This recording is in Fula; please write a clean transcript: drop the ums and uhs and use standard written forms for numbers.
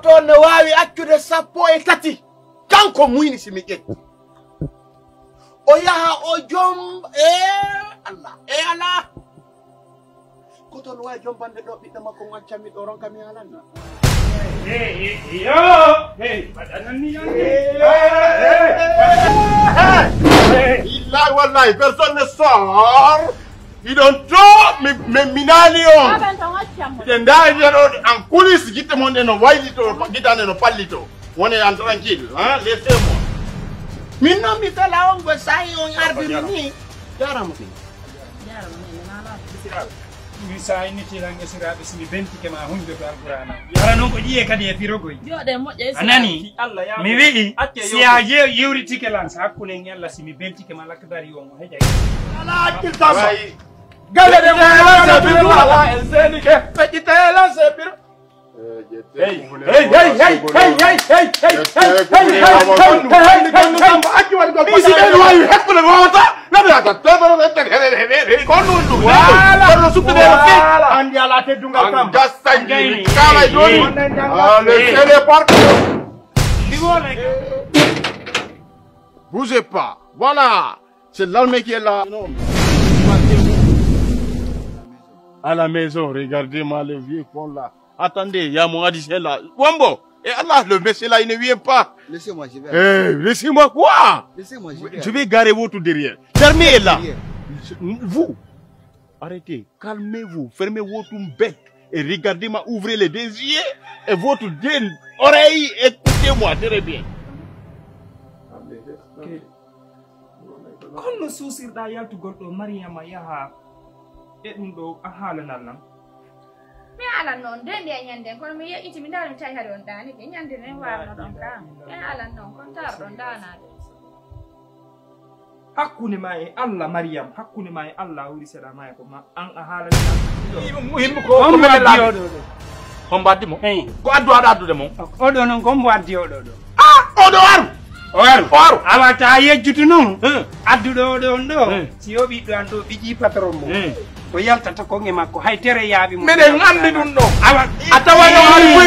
goto ne wawi accude sappo e tati kanko muyni simi ƴetti o yaha o jom Allah goto no wawi jombande ɗo ɓiɗɗo makko gaccami ɗo ronka mi halanna Illahi wallahi personne ne sort. You don't throw me minalion. En coulisses, gitte mon no wailito, gitane no pallito. On est en tranquille, hein? Laissez-moi. Minno mi fela on go sai on arbi ni. Yaramuti. Mi sai ni tilange sirabe simi benti ke ma hunde to alqur'ana. Yara non ko jiye kadi e firogoy. Jode moƴƴe anani mi wi si a je yewri lance hakkune ngella simi benti ke ma lakdari on heja. Ala kiltasa. Gale de la biru ala enseni ke petitela se biru. Hey. Bougez pas. Voilà. C'est l'armée qui est là. À la maison, regardez-moi le vieux con là. Attendez, il y a mon adichet là. Wambo, et Allah, le monsieur là, il ne vient pas. Laissez-moi, je vais. Laissez-moi quoi? Laissez-moi, je vais. Je vais garer votre derrière. L'armée est là. Vous, arrêtez, calmez-vous, fermez votre bec et regardez-moi, ouvrez les deux yeux et votre oreille, écoutez-moi très bien. Kono susirɗa yaltugol ɗo Mariama yaha e ɗum ɗo a haalanal nam mi alan noon de nde ñande kono mi yeƴƴiti mi ndaari mi tawi hade on daani ke ñande ne warno ɗon kam mi alan noon kono tarɗon daanade hakkunde ma e Allah Mariam hakkunde ma e Allah wuri seeɗa ma e ko ma an a haalanal yimɓe ko mbaddi oɗo ɗo ko mbaddi mo ko addu aɗa addude mo oɗo noon ko mbaddi oɗo ɗo oɗo aru Oru awata yejjutu noon adduɗo ɗon ɗo si yo ɓiɗɗo an ɗo ɓiƴi patron mo ko yaltata konge makko hay tere yaaɓi mo miɗen andi ɗum ɗo awa a tawayo ari mi